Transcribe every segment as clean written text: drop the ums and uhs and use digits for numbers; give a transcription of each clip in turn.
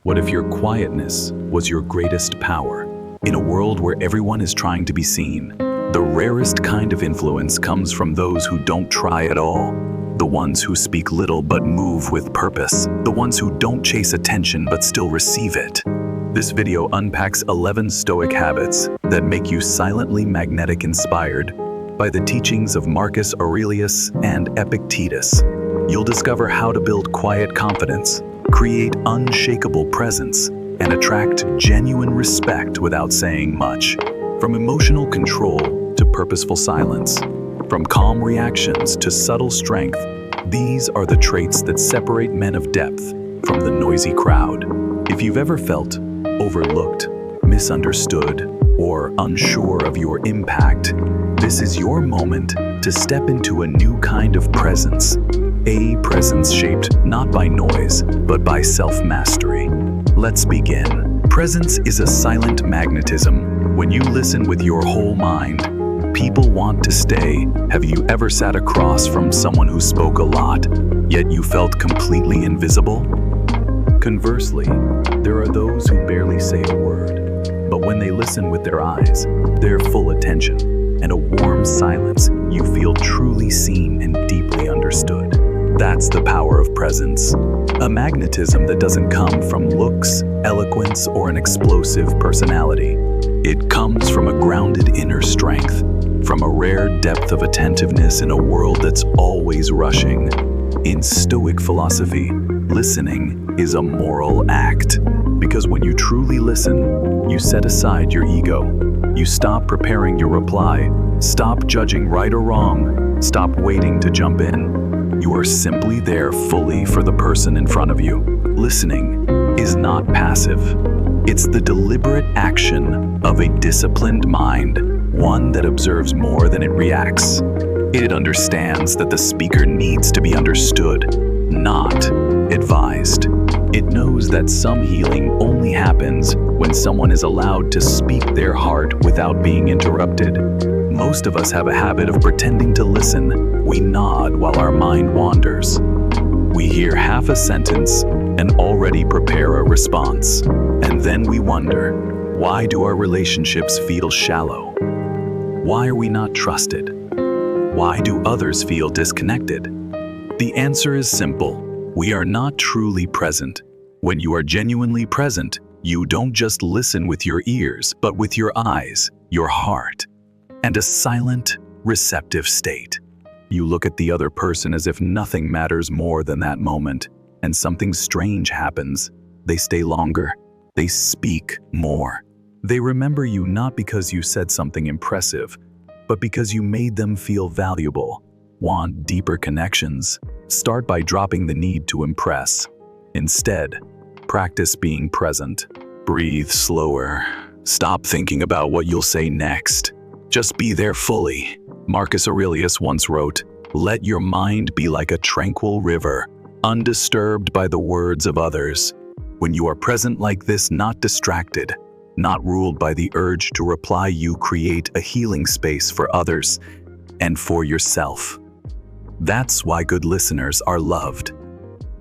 What if your quietness was your greatest power? In a world where everyone is trying to be seen, the rarest kind of influence comes from those who don't try at all. The ones who speak little but move with purpose. The ones who don't chase attention but still receive it. This video unpacks 11 Stoic habits that make you silently magnetic inspired by the teachings of Marcus Aurelius and Epictetus. You'll discover how to build quiet confidence, create unshakable presence, and attract genuine respect without saying much. From emotional control to purposeful silence, from calm reactions to subtle strength, these are the traits that separate men of depth from the noisy crowd. If you've ever felt overlooked, misunderstood, or unsure of your impact, this is your moment to step into a new kind of presence. A presence shaped not by noise, but by self-mastery. Let's begin. Presence is a silent magnetism. When you listen with your whole mind, people want to stay. Have you ever sat across from someone who spoke a lot, yet you felt completely invisible? Conversely, there are those who barely say a word, but when they listen with their eyes, their full attention, and a warm silence, you feel truly seen and deeply understood. That's the power of presence. A magnetism that doesn't come from looks, eloquence, or an explosive personality. It comes from a grounded inner strength, from a rare depth of attentiveness in a world that's always rushing. In Stoic philosophy, listening is a moral act, because when you truly listen, you set aside your ego. You stop preparing your reply, stop judging right or wrong, stop waiting to jump in. You are simply there fully for the person in front of you. Listening is not passive. It's the deliberate action of a disciplined mind, one that observes more than it reacts. It understands that the speaker needs to be understood, not advised. It knows that some healing only happens when someone is allowed to speak their heart without being interrupted. Most of us have a habit of pretending to listen. We nod while our mind wanders. We hear half a sentence and already prepare a response. And then we wonder, why do our relationships feel shallow? Why are we not trusted? Why do others feel disconnected? The answer is simple. We are not truly present. When you are genuinely present, you don't just listen with your ears, but with your eyes, your heart, and a silent, receptive state. You look at the other person as if nothing matters more than that moment, and something strange happens. They stay longer. They speak more. They remember you not because you said something impressive, but because you made them feel valuable. Want deeper connections? Start by dropping the need to impress. Instead, practice being present. Breathe slower. Stop thinking about what you'll say next. Just be there fully. Marcus Aurelius once wrote, "Let your mind be like a tranquil river, undisturbed by the words of others." When you are present like this, not distracted, not ruled by the urge to reply, you create a healing space for others and for yourself. That's why good listeners are loved.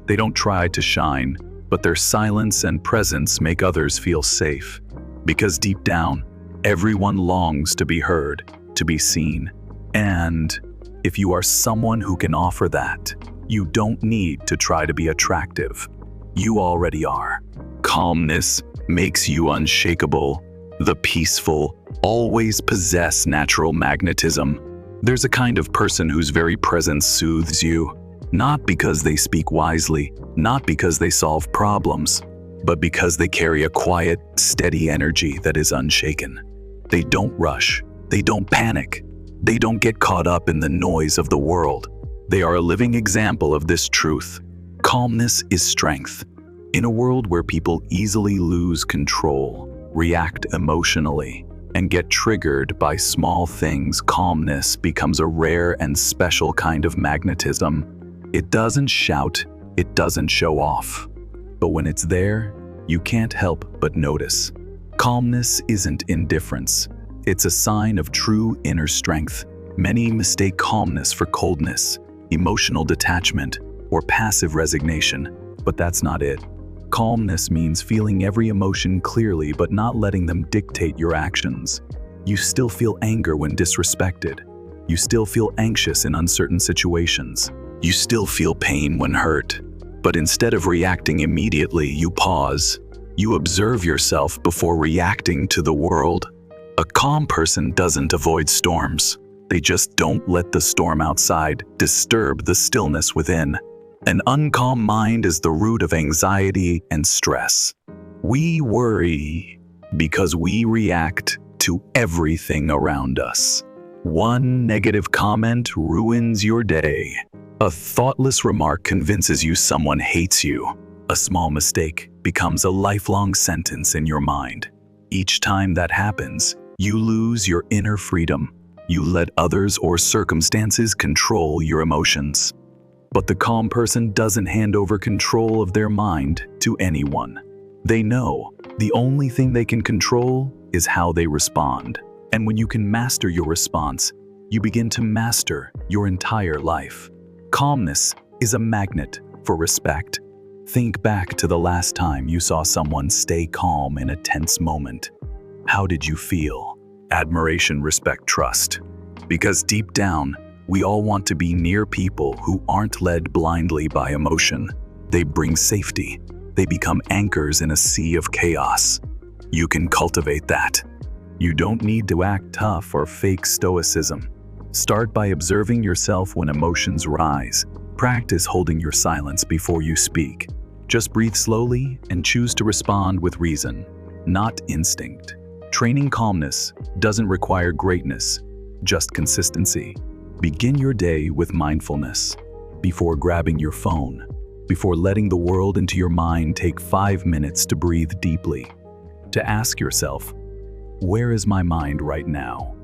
They don't try to shine, but their silence and presence make others feel safe. Because deep down, everyone longs to be heard, to be seen. And if you are someone who can offer that, you don't need to try to be attractive. You already are. Calmness makes you unshakable. The peaceful always possess natural magnetism. There's a kind of person whose very presence soothes you, not because they speak wisely, not because they solve problems, but because they carry a quiet, steady energy that is unshaken. They don't rush. They don't panic. They don't get caught up in the noise of the world. They are a living example of this truth. Calmness is strength. In a world where people easily lose control, react emotionally, and get triggered by small things, calmness becomes a rare and special kind of magnetism. It doesn't shout, it doesn't show off. But when it's there, you can't help but notice. Calmness isn't indifference. It's a sign of true inner strength. Many mistake calmness for coldness, emotional detachment, or passive resignation, but that's not it. Calmness means feeling every emotion clearly but not letting them dictate your actions. You still feel anger when disrespected. You still feel anxious in uncertain situations. You still feel pain when hurt. But instead of reacting immediately, you pause. You observe yourself before reacting to the world. A calm person doesn't avoid storms. They just don't let the storm outside disturb the stillness within. An uncalm mind is the root of anxiety and stress. We worry because we react to everything around us. One negative comment ruins your day. A thoughtless remark convinces you someone hates you. A small mistake becomes a lifelong sentence in your mind. Each time that happens, you lose your inner freedom. You let others or circumstances control your emotions. But the calm person doesn't hand over control of their mind to anyone. They know the only thing they can control is how they respond. And when you can master your response, you begin to master your entire life. Calmness is a magnet for respect. Think back to the last time you saw someone stay calm in a tense moment. How did you feel? Admiration, respect, trust. Because deep down, we all want to be near people who aren't led blindly by emotion. They bring safety. They become anchors in a sea of chaos. You can cultivate that. You don't need to act tough or fake stoicism. Start by observing yourself when emotions rise. Practice holding your silence before you speak. Just breathe slowly and choose to respond with reason, not instinct. Training calmness doesn't require greatness, just consistency. Begin your day with mindfulness. Before grabbing your phone, before letting the world into your mind, take 5 minutes to breathe deeply. To ask yourself, where is my mind right now?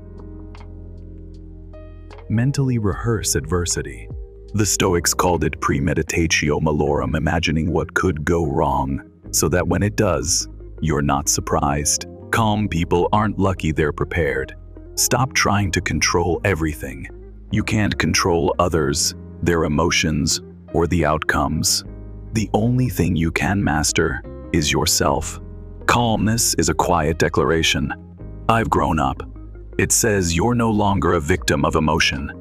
Mentally rehearse adversity. The Stoics called it premeditatio malorum, imagining what could go wrong, so that when it does, you're not surprised. Calm people aren't lucky, they're prepared. Stop trying to control everything. You can't control others, their emotions, or the outcomes. The only thing you can master is yourself. Calmness is a quiet declaration. I've grown up. It says you're no longer a victim of emotion.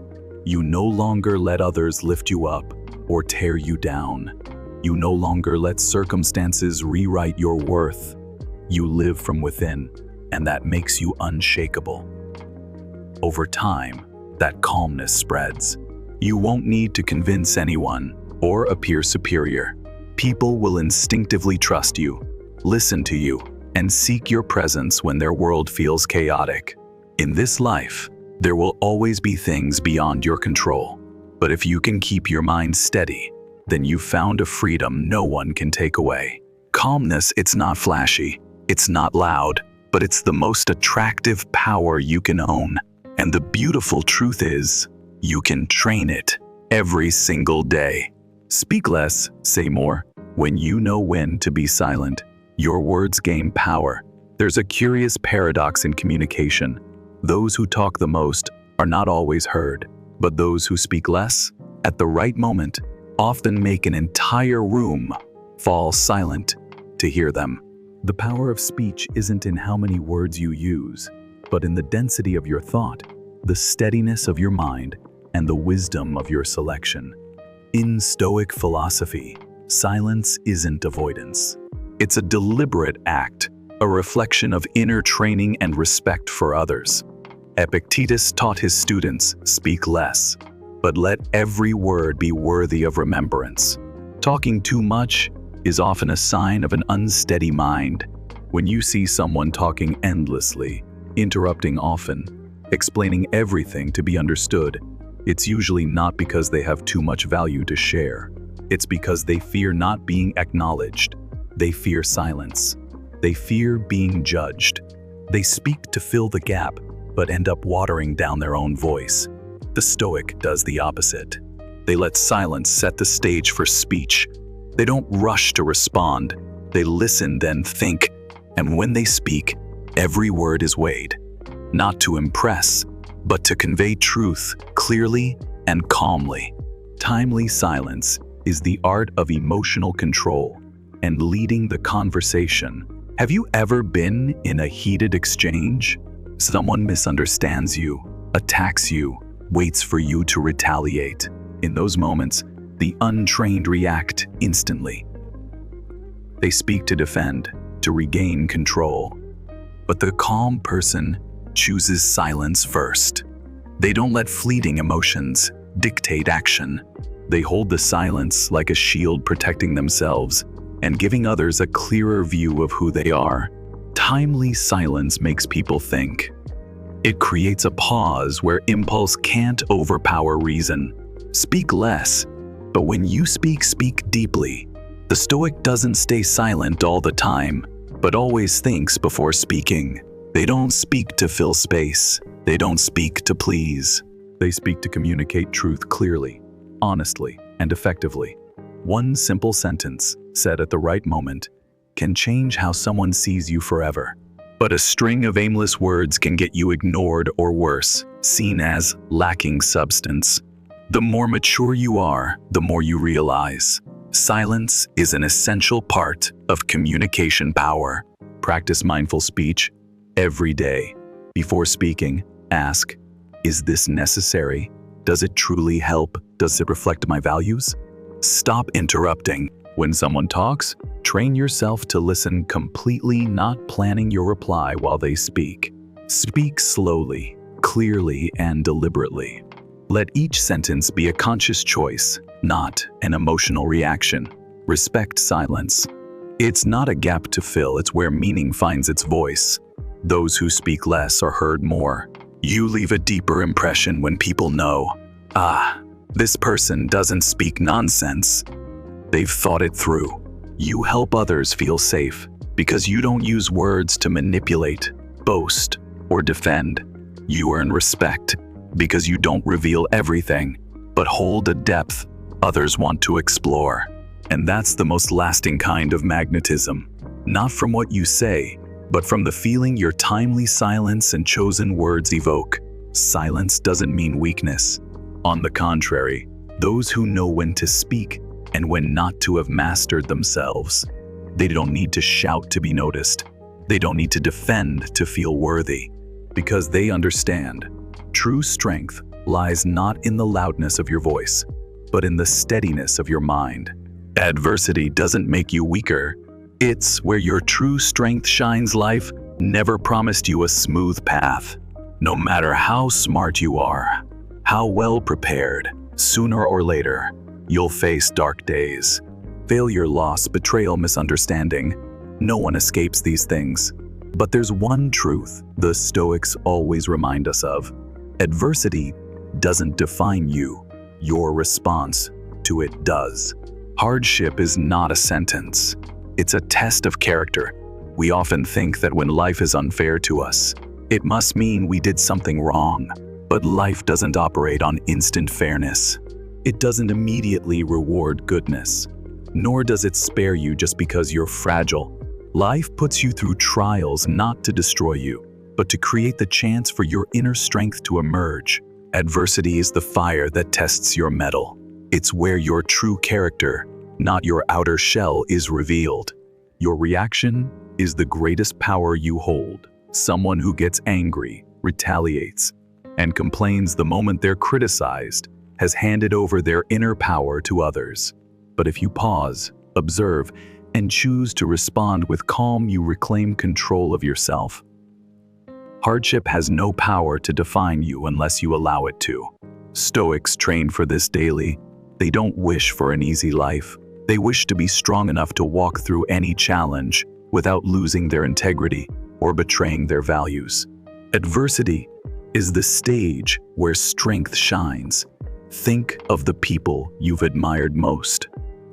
You no longer let others lift you up or tear you down. You no longer let circumstances rewrite your worth. You live from within, and that makes you unshakable. Over time, that calmness spreads. You won't need to convince anyone or appear superior. People will instinctively trust you, listen to you, and seek your presence when their world feels chaotic. In this life, there will always be things beyond your control. But if you can keep your mind steady, then you've found a freedom no one can take away. Calmness, it's not flashy, it's not loud, but it's the most attractive power you can own. And the beautiful truth is, you can train it every single day. Speak less, say more. When you know when to be silent, your words gain power. There's a curious paradox in communication. Those who talk the most are not always heard, but those who speak less, at the right moment, often make an entire room fall silent to hear them. The power of speech isn't in how many words you use, but in the density of your thought, the steadiness of your mind, and the wisdom of your selection. In Stoic philosophy, silence isn't avoidance. It's a deliberate act, a reflection of inner training and respect for others. Epictetus taught his students, speak less, but let every word be worthy of remembrance. Talking too much is often a sign of an unsteady mind. When you see someone talking endlessly, interrupting often, explaining everything to be understood, it's usually not because they have too much value to share. It's because they fear not being acknowledged. They fear silence. They fear being judged. They speak to fill the gap, but end up watering down their own voice. The Stoic does the opposite. They let silence set the stage for speech. They don't rush to respond. They listen, then think. And when they speak, every word is weighed. Not to impress, but to convey truth clearly and calmly. Timely silence is the art of emotional control. and leading the conversation. Have you ever been in a heated exchange? Someone misunderstands you, attacks you, waits for you to retaliate. In those moments, the untrained react instantly. They speak to defend, to regain control. But the calm person chooses silence first. They don't let fleeting emotions dictate action. They hold the silence like a shield, protecting themselves and giving others a clearer view of who they are. Timely silence makes people think. It creates a pause where impulse can't overpower reason. Speak less, but when you speak, speak deeply. The Stoic doesn't stay silent all the time, but always thinks before speaking. They don't speak to fill space. They don't speak to please. They speak to communicate truth clearly, honestly, and effectively. One simple sentence, said at the right moment, can change how someone sees you forever. But a string of aimless words can get you ignored or worse, seen as lacking substance. The more mature you are, the more you realize silence is an essential part of communication power. Practice mindful speech every day. Before speaking, ask, is this necessary? Does it truly help? Does it reflect my values? Stop interrupting. When someone talks, train yourself to listen completely, not planning your reply while they speak. Speak slowly, clearly, and deliberately. Let each sentence be a conscious choice, not an emotional reaction. Respect silence. It's not a gap to fill, it's where meaning finds its voice. Those who speak less are heard more. You leave a deeper impression when people know, this person doesn't speak nonsense. They've thought it through. You help others feel safe because you don't use words to manipulate, boast, or defend. You earn respect because you don't reveal everything, but hold a depth others want to explore. And that's the most lasting kind of magnetism. Not from what you say, but from the feeling your timely silence and chosen words evoke. Silence doesn't mean weakness. On the contrary, those who know when to speak and when not to have mastered themselves. They don't need to shout to be noticed. They don't need to defend to feel worthy, because they understand. True strength lies not in the loudness of your voice, but in the steadiness of your mind. Adversity doesn't make you weaker. It's where your true strength shines. Life never promised you a smooth path. No matter how smart you are, how well prepared, sooner or later, you'll face dark days. Failure, loss, betrayal, misunderstanding. No one escapes these things. But there's one truth the Stoics always remind us of. Adversity doesn't define you. Your response to it does. Hardship is not a sentence. It's a test of character. We often think that when life is unfair to us, it must mean we did something wrong. But life doesn't operate on instant fairness. It doesn't immediately reward goodness, nor does it spare you just because you're fragile. Life puts you through trials not to destroy you, but to create the chance for your inner strength to emerge. Adversity is the fire that tests your mettle. It's where your true character, not your outer shell, is revealed. Your reaction is the greatest power you hold. Someone who gets angry, retaliates, and complains the moment they're criticized has handed over their inner power to others. But if you pause, observe, and choose to respond with calm, you reclaim control of yourself. Hardship has no power to define you unless you allow it to. Stoics train for this daily. They don't wish for an easy life. They wish to be strong enough to walk through any challenge without losing their integrity or betraying their values. Adversity is the stage where strength shines. Think of the people you've admired most,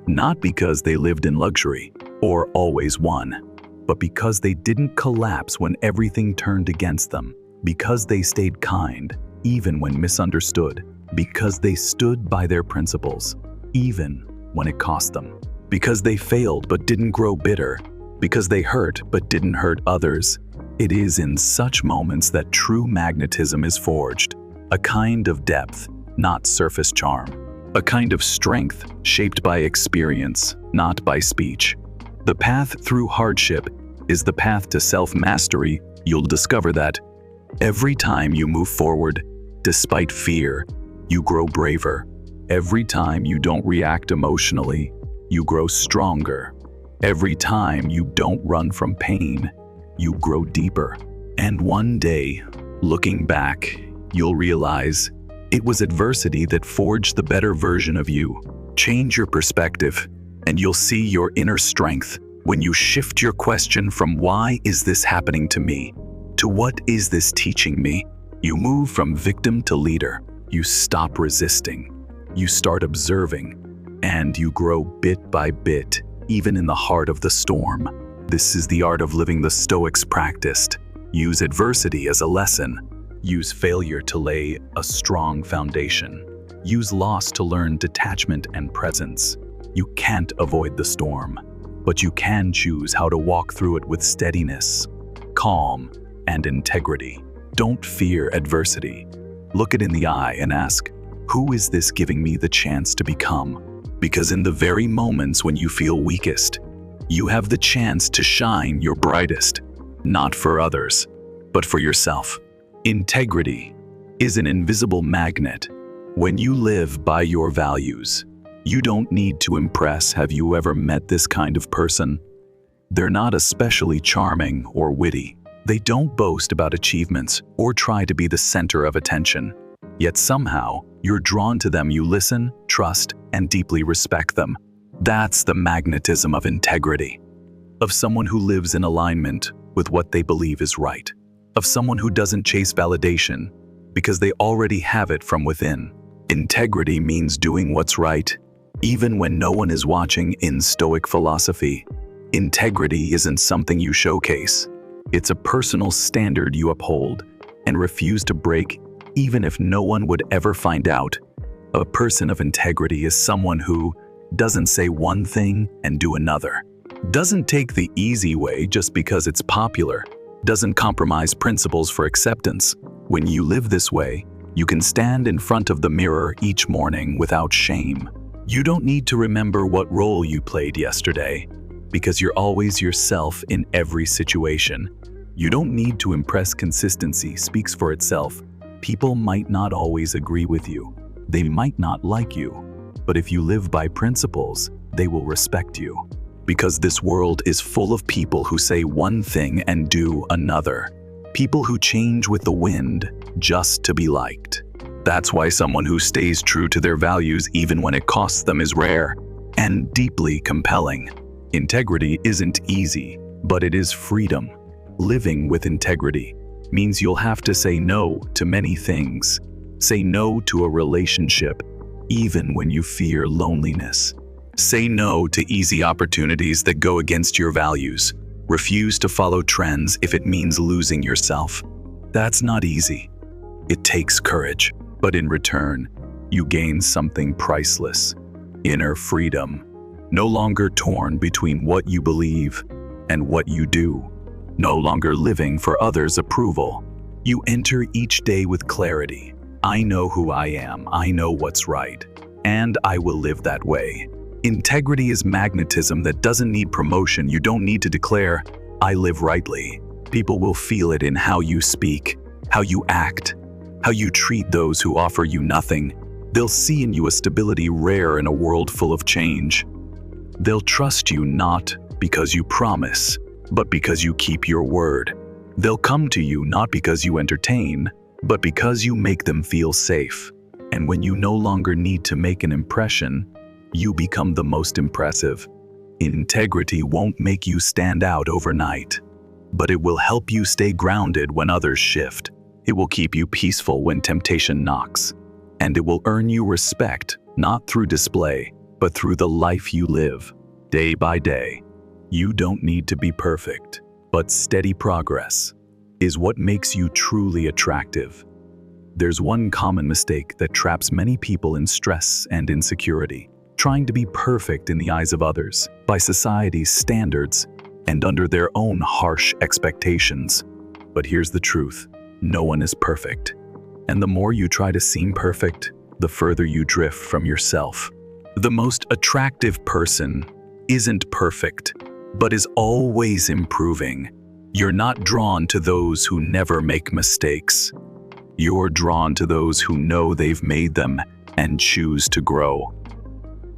not because they lived in luxury or always won, but because they didn't collapse when everything turned against them, because they stayed kind even when misunderstood, because they stood by their principles even when it cost them, because they failed but didn't grow bitter, because they hurt but didn't hurt others. It is in such moments that true magnetism is forged, a kind of depth, not surface charm, a kind of strength shaped by experience, not by speech. The path through hardship is the path to self-mastery. You'll discover that every time you move forward, despite fear, you grow braver. Every time you don't react emotionally, you grow stronger. Every time you don't run from pain, you grow deeper. And one day, looking back, you'll realize it was adversity that forged the better version of you. Change your perspective, and you'll see your inner strength when you shift your question from "why is this happening to me?" to "what is this teaching me?" You move from victim to leader. You stop resisting. You start observing, and you grow bit by bit, even in the heart of the storm. This is the art of living the Stoics practiced. Use adversity as a lesson. Use failure to lay a strong foundation. Use loss to learn detachment and presence. You can't avoid the storm, but you can choose how to walk through it with steadiness, calm, and integrity. Don't fear adversity. Look it in the eye and ask, who is this giving me the chance to become? Because in the very moments when you feel weakest, you have the chance to shine your brightest, not for others, but for yourself. Integrity is an invisible magnet. When you live by your values, you don't need to impress. Have you ever met this kind of person? They're not especially charming or witty. They don't boast about achievements or try to be the center of attention. Yet somehow, you're drawn to them. You listen, trust, and deeply respect them. That's the magnetism of integrity. Of someone who lives in alignment with what they believe is right. Of someone who doesn't chase validation because they already have it from within. Integrity means doing what's right, even when no one is watching. In Stoic philosophy, integrity isn't something you showcase. It's a personal standard you uphold and refuse to break, even if no one would ever find out. A person of integrity is someone who doesn't say one thing and do another. Doesn't take the easy way just because it's popular. Doesn't compromise principles for acceptance. When you live this way, you can stand in front of the mirror each morning without shame. You don't need to remember what role you played yesterday, because you're always yourself in every situation. You don't need to impress. Consistency speaks for itself. People might not always agree with you. They might not like you. But if you live by principles, they will respect you. Because this world is full of people who say one thing and do another. People who change with the wind just to be liked. That's why someone who stays true to their values even when it costs them is rare and deeply compelling. Integrity isn't easy, but it is freedom. Living with integrity means you'll have to say no to many things. Say no to a relationship, even when you fear loneliness. Say no to easy opportunities that go against your values. Refuse to follow trends if it means losing yourself. That's not easy. It takes courage, but in return, you gain something priceless: inner freedom. No longer torn between what you believe and what you do. No longer living for others' approval. You enter each day with clarity. I know who I am, I know what's right, and I will live that way. Integrity is magnetism that doesn't need promotion. You don't need to declare, I live rightly. People will feel it in how you speak, how you act, how you treat those who offer you nothing. They'll see in you a stability rare in a world full of change. They'll trust you not because you promise, but because you keep your word. They'll come to you not because you entertain, but because you make them feel safe. And when you no longer need to make an impression, you become the most impressive. Integrity won't make you stand out overnight, but it will help you stay grounded when others shift. It will keep you peaceful when temptation knocks. And it will earn you respect, not through display, but through the life you live, day by day. You don't need to be perfect, but steady progress is what makes you truly attractive. There's one common mistake that traps many people in stress and insecurity: trying to be perfect in the eyes of others, by society's standards, and under their own harsh expectations. But here's the truth: no one is perfect. And the more you try to seem perfect, the further you drift from yourself. The most attractive person isn't perfect. but is always improving. You're not drawn to those who never make mistakes. You're drawn to those who know they've made them and choose to grow.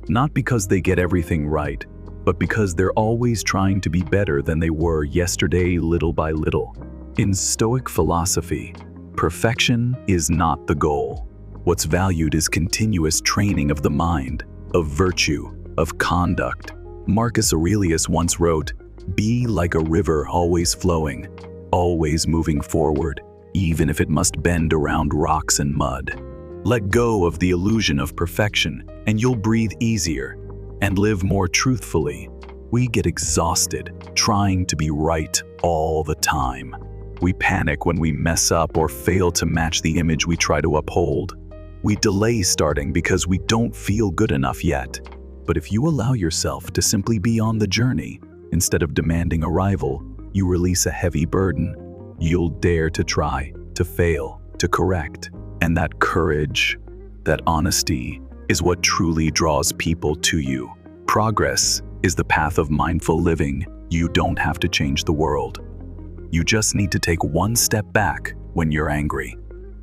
Not because they get everything right, but because they're always trying to be better than they were yesterday, little by little. In Stoic philosophy, perfection is not the goal. What's valued is continuous training of the mind, of virtue, of conduct. Marcus Aurelius once wrote, "Be like a river always flowing, always moving forward, even if it must bend around rocks and mud." Let go of the illusion of perfection, and you'll breathe easier and live more truthfully. We get exhausted trying to be right all the time. We panic when we mess up or fail to match the image we try to uphold. We delay starting because we don't feel good enough yet. But if you allow yourself to simply be on the journey, instead of demanding arrival, you release a heavy burden. You'll dare to try, to fail, to correct. And that courage, that honesty, is what truly draws people to you. Progress is the path of mindful living. You don't have to change the world. You just need to take one step back when you're angry.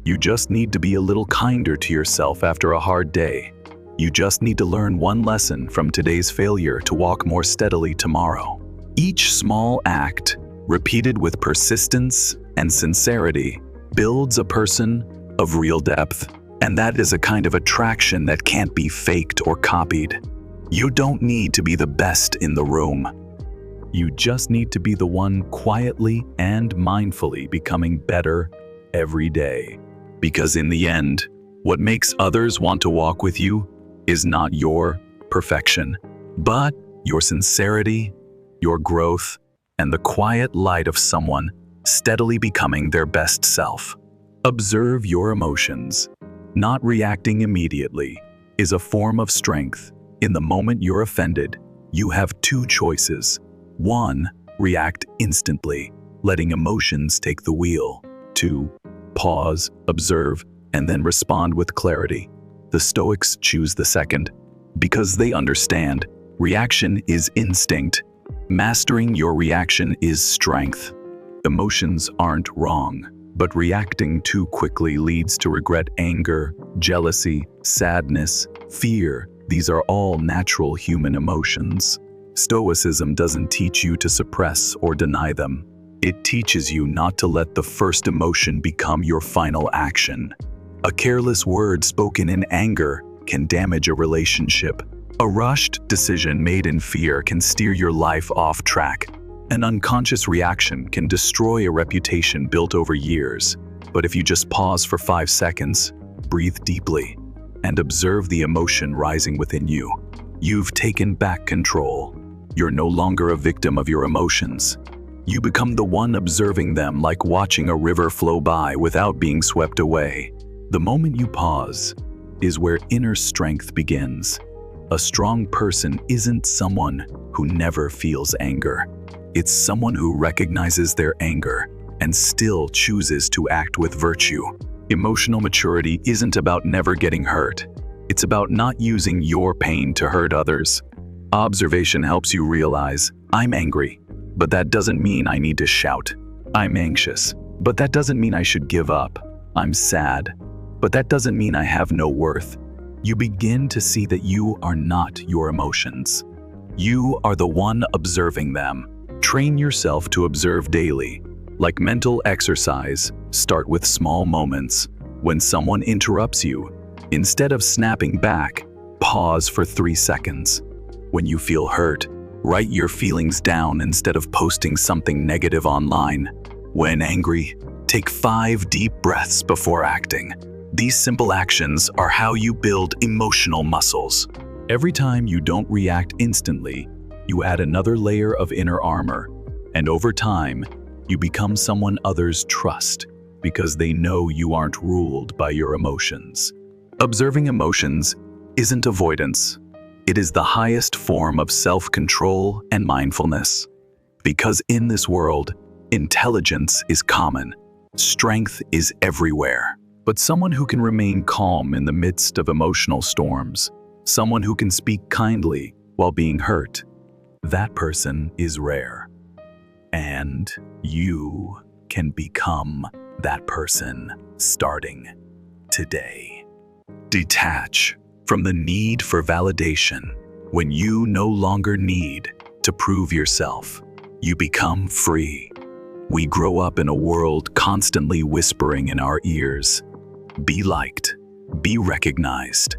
You just need to be a little kinder to yourself after a hard day. You just need to learn one lesson from today's failure to walk more steadily tomorrow. Each small act, repeated with persistence and sincerity, builds a person of real depth. And that is a kind of attraction that can't be faked or copied. You don't need to be the best in the room. You just need to be the one quietly and mindfully becoming better every day. Because in the end, what makes others want to walk with you is not your perfection, but your sincerity, your growth, and the quiet light of someone steadily becoming their best self. Observe your emotions. Not reacting immediately is a form of strength. In the moment you're offended, you have two choices. 1. React instantly, letting emotions take the wheel. 2. Pause, observe, and then respond with clarity. The Stoics choose the second because they understand reaction is instinct. Mastering your reaction is strength. Emotions aren't wrong, but reacting too quickly leads to regret, anger, jealousy, sadness, fear. These are all natural human emotions. Stoicism doesn't teach you to suppress or deny them. It teaches you not to let the first emotion become your final action. A careless word spoken in anger can damage a relationship. A rushed decision made in fear can steer your life off track. An unconscious reaction can destroy a reputation built over years. But if you just pause for 5 seconds, breathe deeply, and observe the emotion rising within you, you've taken back control. You're no longer a victim of your emotions. You become the one observing them, like watching a river flow by without being swept away. The moment you pause is where inner strength begins. A strong person isn't someone who never feels anger. It's someone who recognizes their anger and still chooses to act with virtue. Emotional maturity isn't about never getting hurt. It's about not using your pain to hurt others. Observation helps you realize, I'm angry, but that doesn't mean I need to shout. I'm anxious, but that doesn't mean I should give up. I'm sad, but that doesn't mean I have no worth. You begin to see that you are not your emotions. You are the one observing them. Train yourself to observe daily. Like mental exercise, start with small moments. When someone interrupts you, instead of snapping back, pause for 3 seconds. When you feel hurt, write your feelings down instead of posting something negative online. When angry, take 5 deep breaths before acting. These simple actions are how you build emotional muscles. Every time you don't react instantly, you add another layer of inner armor. And over time, you become someone others trust because they know you aren't ruled by your emotions. Observing emotions isn't avoidance. It is the highest form of self-control and mindfulness. Because in this world, intelligence is common. Strength is everywhere. But someone who can remain calm in the midst of emotional storms, someone who can speak kindly while being hurt, that person is rare. And you can become that person starting today. Detach from the need for validation. When you no longer need to prove yourself, you become free. We grow up in a world constantly whispering in our ears, be liked, be recognized,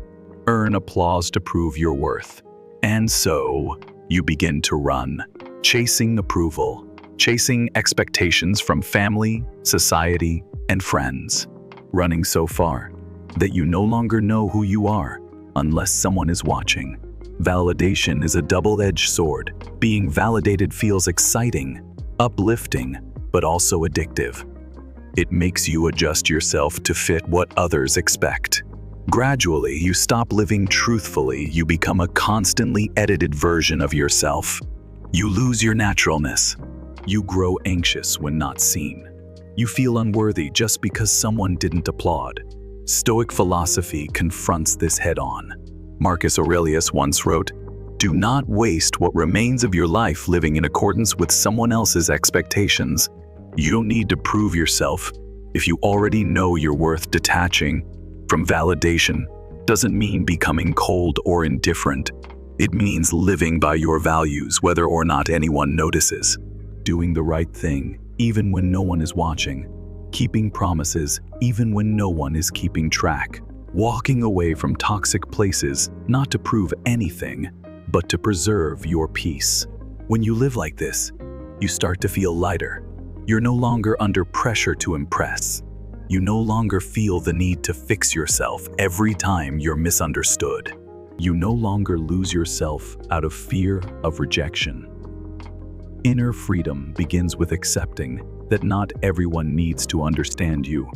earn applause to prove your worth. And so you begin to run, chasing approval, chasing expectations from family, society, and friends, running so far that you no longer know who you are unless someone is watching. Validation is a double-edged sword. Being validated feels exciting, uplifting, but also addictive. It makes you adjust yourself to fit what others expect. Gradually, you stop living truthfully. You become a constantly edited version of yourself. You lose your naturalness. You grow anxious when not seen. You feel unworthy just because someone didn't applaud. Stoic philosophy confronts this head-on. Marcus Aurelius once wrote, "Do not waste what remains of your life living in accordance with someone else's expectations." You don't need to prove yourself if you already know your worth. Detaching from validation doesn't mean becoming cold or indifferent. It means living by your values whether or not anyone notices. Doing the right thing even when no one is watching. Keeping promises even when no one is keeping track. Walking away from toxic places not to prove anything, but to preserve your peace. When you live like this, you start to feel lighter. You're no longer under pressure to impress. You no longer feel the need to fix yourself every time you're misunderstood. You no longer lose yourself out of fear of rejection. Inner freedom begins with accepting that not everyone needs to understand you.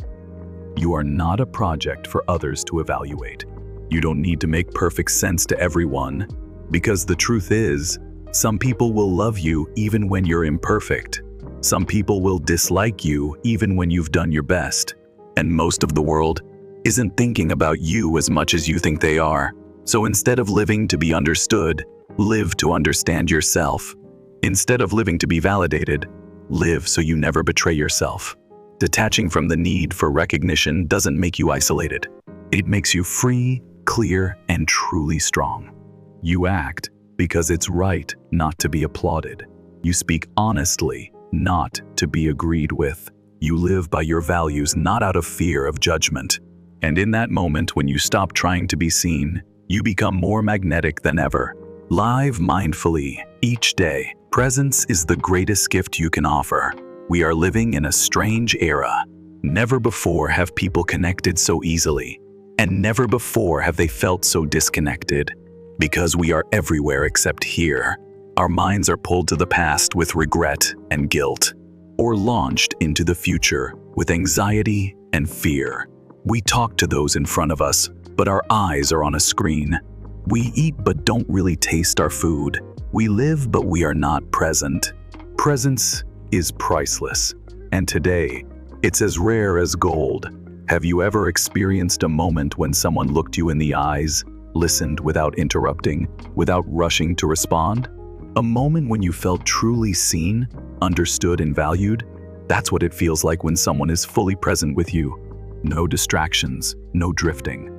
You are not a project for others to evaluate. You don't need to make perfect sense to everyone, because the truth is, some people will love you even when you're imperfect. Some people will dislike you even when you've done your best. And most of the world isn't thinking about you as much as you think they are. So instead of living to be understood, live to understand yourself. Instead of living to be validated, live so you never betray yourself. Detaching from the need for recognition doesn't make you isolated. It makes you free, clear, and truly strong. You act because it's right not to be applauded. You speak honestly, not to be agreed with. You live by your values not out of fear of judgment. And in that moment when you stop trying to be seen, you become more magnetic than ever. Live mindfully each day. Presence is the greatest gift you can offer. We are living in a strange era. Never before have people connected so easily, and never before have they felt so disconnected. Because we are everywhere except here. Our minds are pulled to the past with regret and guilt, or launched into the future with anxiety and fear. We talk to those in front of us, but our eyes are on a screen. We eat but don't really taste our food. We live but we are not present. Presence is priceless, and today, it's as rare as gold. Have you ever experienced a moment when someone looked you in the eyes, listened without interrupting, without rushing to respond? A moment when you felt truly seen, understood, and valued? That's what it feels like when someone is fully present with you. No distractions, no drifting.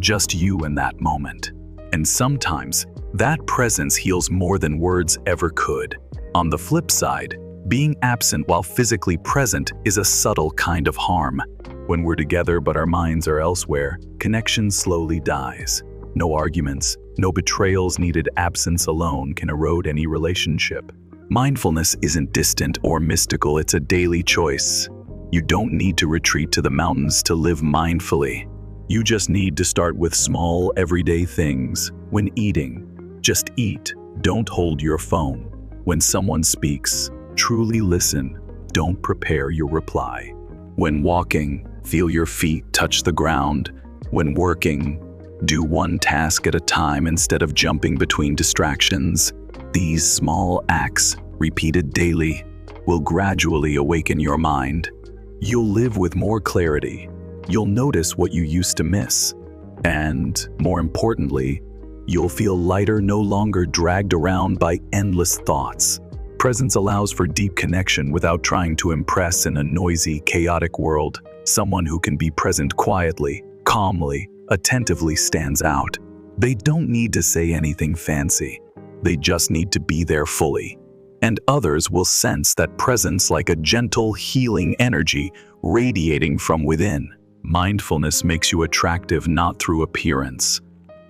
Just you in that moment. And sometimes, that presence heals more than words ever could. On the flip side, being absent while physically present is a subtle kind of harm. When we're together but our minds are elsewhere, connection slowly dies. No arguments, no betrayals needed. Absence alone can erode any relationship. Mindfulness isn't distant or mystical, it's a daily choice. You don't need to retreat to the mountains to live mindfully. You just need to start with small, everyday things. When eating, just eat. Don't hold your phone. When someone speaks, truly listen. Don't prepare your reply. When walking, feel your feet touch the ground. When working, do one task at a time instead of jumping between distractions. These small acts, repeated daily, will gradually awaken your mind. You'll live with more clarity. You'll notice what you used to miss. And, more importantly, You'll feel lighter, no longer dragged around by endless thoughts. Presence allows for deep connection without trying to impress in a noisy, chaotic world. Someone who can be present quietly, calmly, attentively stands out. They don't need to say anything fancy. They just need to be there fully. And others will sense that presence like a gentle, healing energy radiating from within. Mindfulness makes you attractive not through appearance,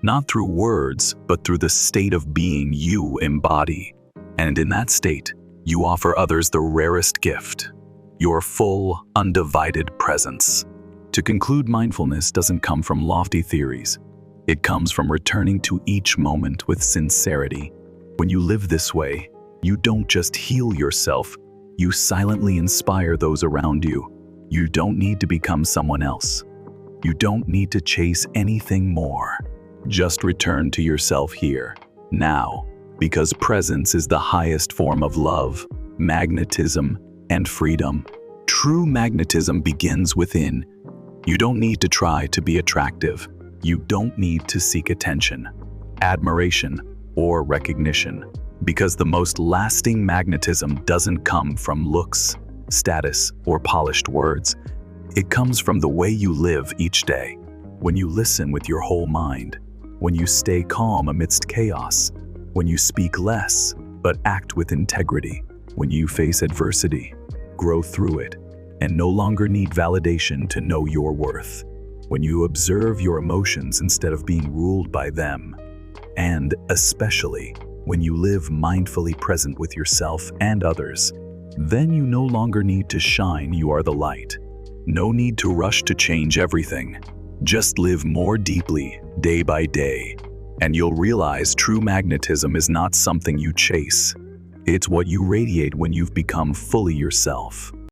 not through words, but through the state of being you embody. And in that state, you offer others the rarest gift, your full, undivided presence. To conclude, mindfulness doesn't come from lofty theories. It comes from returning to each moment with sincerity. When you live this way, you don't just heal yourself, you silently inspire those around you. You don't need to become someone else. You don't need to chase anything more. Just return to yourself here, now, because presence is the highest form of love, magnetism, and freedom. True magnetism begins within. You don't need to try to be attractive. You don't need to seek attention, admiration, or recognition, because the most lasting magnetism doesn't come from looks, status, or polished words. It comes from the way you live each day, when you listen with your whole mind, when you stay calm amidst chaos, when you speak less but act with integrity, when you face adversity, grow through it, and no longer need validation to know your worth, when you observe your emotions instead of being ruled by them, and especially when you live mindfully present with yourself and others. Then you no longer need to shine, you are the light. No need to rush to change everything. Just live more deeply, day by day, and you'll realize true magnetism is not something you chase. It's what you radiate when you've become fully yourself.